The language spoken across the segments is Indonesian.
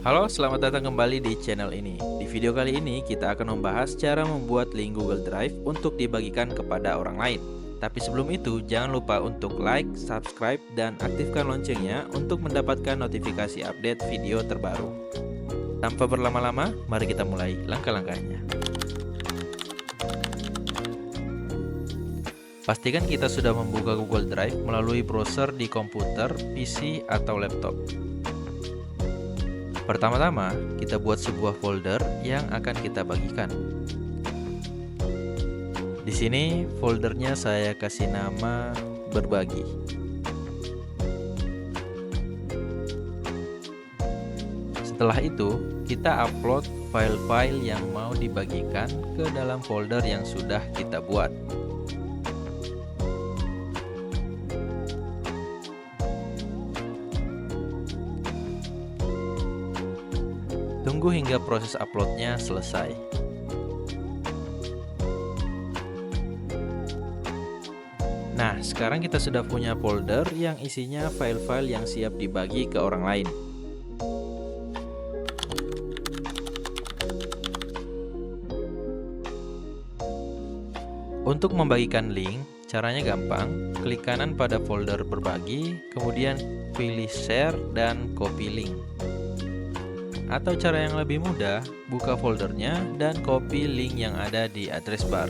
Halo, selamat datang kembali di channel ini. Di video kali ini kita akan membahas cara membuat link Google Drive untuk dibagikan kepada orang lain. Tapi sebelum itu, jangan lupa untuk like, subscribe, dan aktifkan loncengnya untuk mendapatkan notifikasi update video terbaru. Tanpa berlama-lama, mari kita mulai langkah-langkahnya. Pastikan kita sudah membuka Google Drive melalui browser di komputer, PC, atau laptop. Pertama-tama, kita buat sebuah folder yang akan kita bagikan. Di sini foldernya saya kasih nama berbagi. Setelah itu, kita upload file-file yang mau dibagikan ke dalam folder yang sudah kita buat. Tunggu hingga proses uploadnya selesai. Nah, sekarang kita sudah punya folder yang isinya file-file yang siap dibagi ke orang lain. Untuk membagikan link, caranya gampang. Klik kanan pada folder berbagi, kemudian pilih share dan copy link. Atau cara yang lebih mudah, buka foldernya dan copy link yang ada di address bar.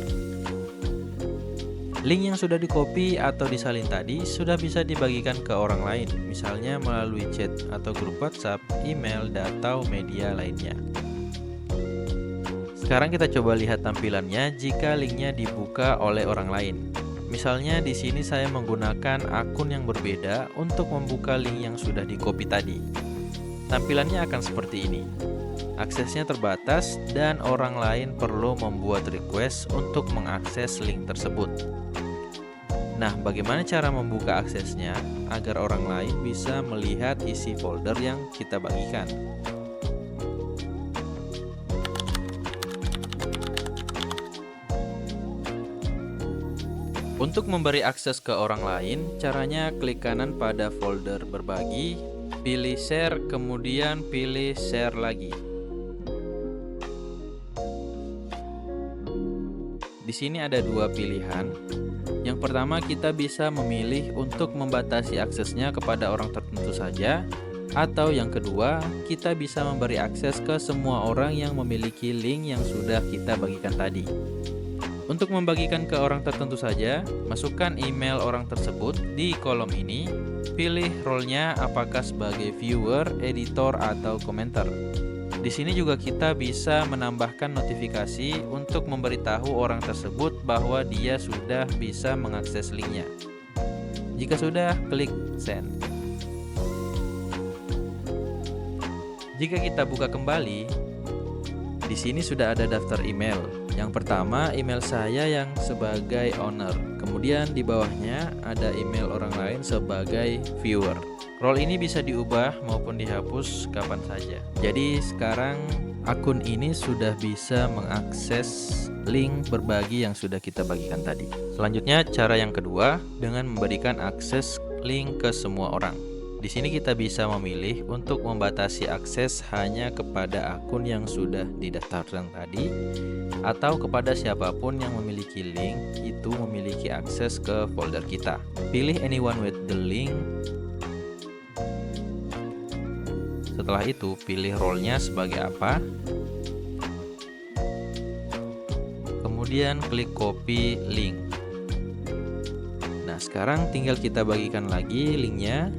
Link yang sudah di-copy atau disalin tadi sudah bisa dibagikan ke orang lain, misalnya melalui chat atau grup WhatsApp, email, atau media lainnya. Sekarang kita coba lihat tampilannya jika linknya dibuka oleh orang lain. Misalnya di sini saya menggunakan akun yang berbeda untuk membuka link yang sudah di-copy tadi. Tampilannya akan seperti ini. Aksesnya terbatas dan orang lain perlu membuat request untuk mengakses link tersebut. Nah, bagaimana cara membuka aksesnya agar orang lain bisa melihat isi folder yang kita bagikan? Untuk memberi akses ke orang lain, caranya klik kanan pada folder berbagi, pilih share, kemudian pilih share lagi. Di sini ada dua pilihan. Yang pertama, kita bisa memilih untuk membatasi aksesnya kepada orang tertentu saja, atau yang kedua, kita bisa memberi akses ke semua orang yang memiliki link yang sudah kita bagikan tadi. Untuk membagikan ke orang tertentu saja, masukkan email orang tersebut di kolom ini. Pilih role-nya apakah sebagai viewer, editor, atau komentar. Di sini juga kita bisa menambahkan notifikasi untuk memberitahu orang tersebut bahwa dia sudah bisa mengakses linknya. Jika sudah, klik send. Jika kita buka kembali, di sini sudah ada daftar email. Yang pertama, email saya yang sebagai owner. Kemudian di bawahnya ada email orang lain sebagai viewer. Role ini bisa diubah maupun dihapus kapan saja. Jadi sekarang akun ini sudah bisa mengakses link berbagi yang sudah kita bagikan tadi. Selanjutnya, cara yang kedua dengan memberikan akses link ke semua orang. Di sini kita bisa memilih untuk membatasi akses hanya kepada akun yang sudah didaftarkan tadi, atau kepada siapapun yang memiliki link itu memiliki akses ke folder kita. Pilih anyone with the link. Setelah itu, pilih role-nya sebagai apa. Kemudian klik copy link. Nah, sekarang tinggal kita bagikan lagi linknya.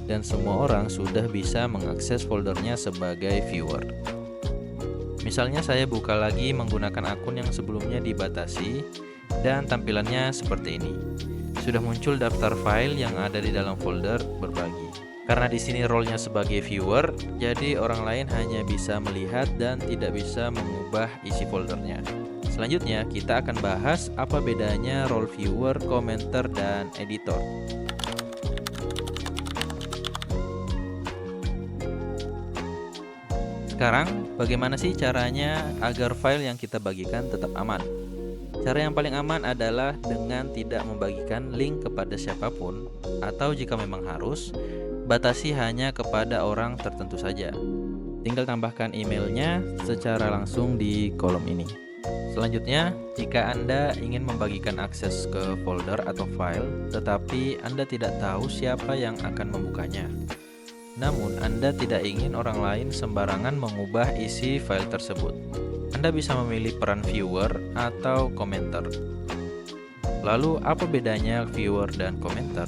Dan semua orang sudah bisa mengakses foldernya sebagai viewer. Misalnya saya buka lagi menggunakan akun yang sebelumnya dibatasi dan tampilannya seperti ini. Sudah muncul daftar file yang ada di dalam folder berbagi. Karena di sini role-nya sebagai viewer, jadi orang lain hanya bisa melihat dan tidak bisa mengubah isi foldernya. Selanjutnya kita akan bahas apa bedanya role viewer, komentar, dan editor. Sekarang, bagaimana sih caranya agar file yang kita bagikan tetap aman? Cara yang paling aman adalah dengan tidak membagikan link kepada siapapun, atau jika memang harus, batasi hanya kepada orang tertentu saja. Tinggal tambahkan emailnya secara langsung di kolom ini. Selanjutnya, jika Anda ingin membagikan akses ke folder atau file, tetapi Anda tidak tahu siapa yang akan membukanya. Namun, Anda tidak ingin orang lain sembarangan mengubah isi file tersebut. Anda bisa memilih peran viewer atau komentar. Lalu, apa bedanya viewer dan komentar?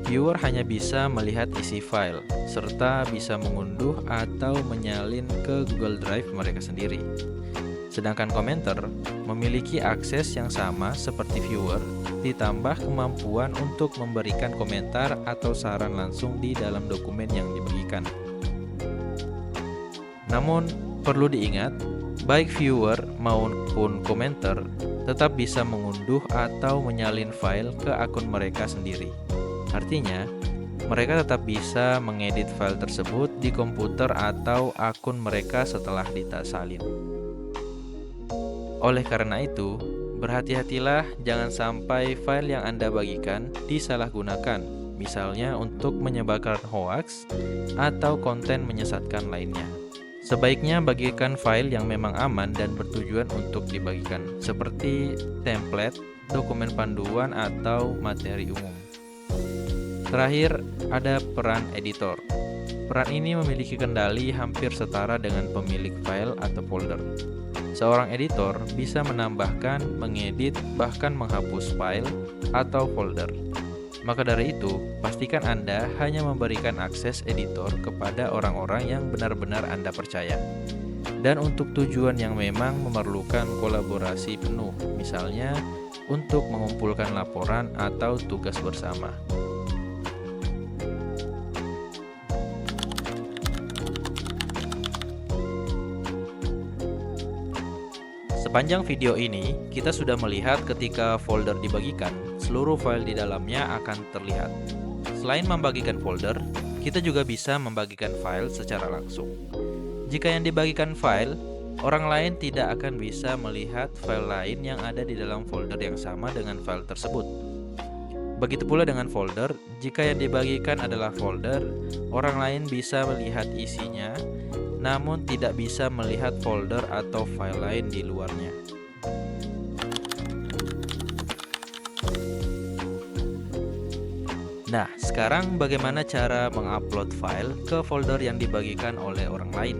Viewer hanya bisa melihat isi file, serta bisa mengunduh atau menyalin ke Google Drive mereka sendiri. Sedangkan komentar memiliki akses yang sama seperti viewer, ditambah kemampuan untuk memberikan komentar atau saran langsung di dalam dokumen yang dibagikan. Namun, perlu diingat, baik viewer maupun komentar tetap bisa mengunduh atau menyalin file ke akun mereka sendiri. Artinya, mereka tetap bisa mengedit file tersebut di komputer atau akun mereka setelah ditasalin. Oleh karena itu, berhati-hatilah jangan sampai file yang Anda bagikan disalahgunakan, misalnya untuk menyebarkan hoaks atau konten menyesatkan lainnya. Sebaiknya bagikan file yang memang aman dan bertujuan untuk dibagikan, seperti template, dokumen panduan, atau materi umum. Terakhir, ada peran editor. Peran ini memiliki kendali hampir setara dengan pemilik file atau folder. Seorang editor bisa menambahkan, mengedit, bahkan menghapus file atau folder. Maka dari itu, pastikan Anda hanya memberikan akses editor kepada orang-orang yang benar-benar Anda percaya. Dan untuk tujuan yang memang memerlukan kolaborasi penuh, misalnya untuk mengumpulkan laporan atau tugas bersama. Sepanjang video ini, kita sudah melihat ketika folder dibagikan, seluruh file di dalamnya akan terlihat. Selain membagikan folder, kita juga bisa membagikan file secara langsung. Jika yang dibagikan file, orang lain tidak akan bisa melihat file lain yang ada di dalam folder yang sama dengan file tersebut. Begitu pula dengan folder, jika yang dibagikan adalah folder, orang lain bisa melihat isinya, namun tidak bisa melihat folder atau file lain di luarnya. Nah, sekarang bagaimana cara mengupload file ke folder yang dibagikan oleh orang lain?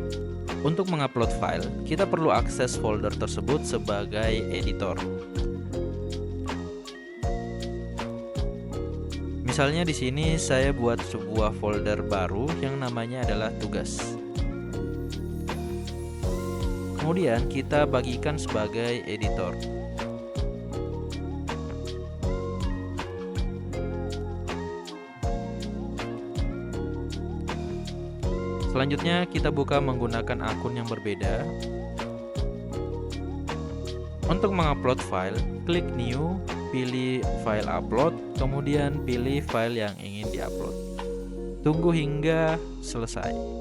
Untuk mengupload file, kita perlu akses folder tersebut sebagai editor. Misalnya di sini saya buat sebuah folder baru yang namanya adalah tugas. Kemudian kita bagikan sebagai editor. Selanjutnya kita buka menggunakan akun yang berbeda. Untuk mengupload file, klik new, pilih file upload, kemudian pilih file yang ingin diupload. Tunggu hingga selesai.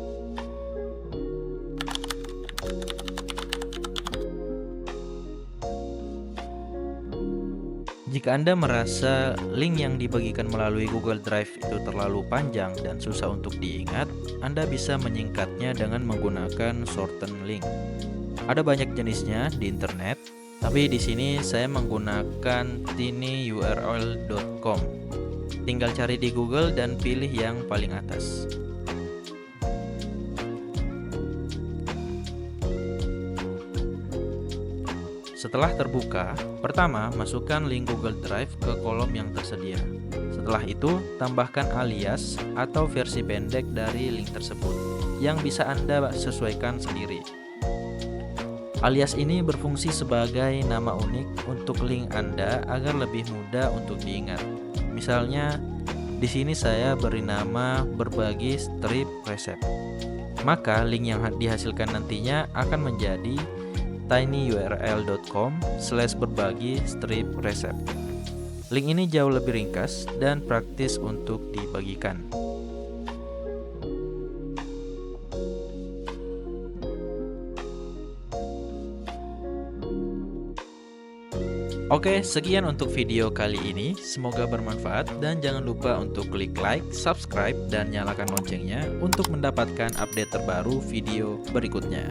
Jika Anda merasa link yang dibagikan melalui Google Drive itu terlalu panjang dan susah untuk diingat, Anda bisa menyingkatnya dengan menggunakan shorten link. Ada banyak jenisnya di internet, tapi di sini saya menggunakan tinyurl.com. Tinggal cari di Google dan pilih yang paling atas. Setelah terbuka, pertama masukkan link Google Drive ke kolom yang tersedia. Setelah itu, tambahkan alias atau versi pendek dari link tersebut yang bisa Anda sesuaikan sendiri. Alias ini berfungsi sebagai nama unik untuk link Anda agar lebih mudah untuk diingat. Misalnya, di sini saya beri nama berbagi strip resep. Maka link yang dihasilkan nantinya akan menjadi tinyurl.com/berbagi-resep. Link ini jauh lebih ringkas dan praktis untuk dibagikan. Oke, sekian untuk video kali ini. Semoga bermanfaat dan jangan lupa untuk klik like, subscribe, dan nyalakan loncengnya untuk mendapatkan update terbaru video berikutnya.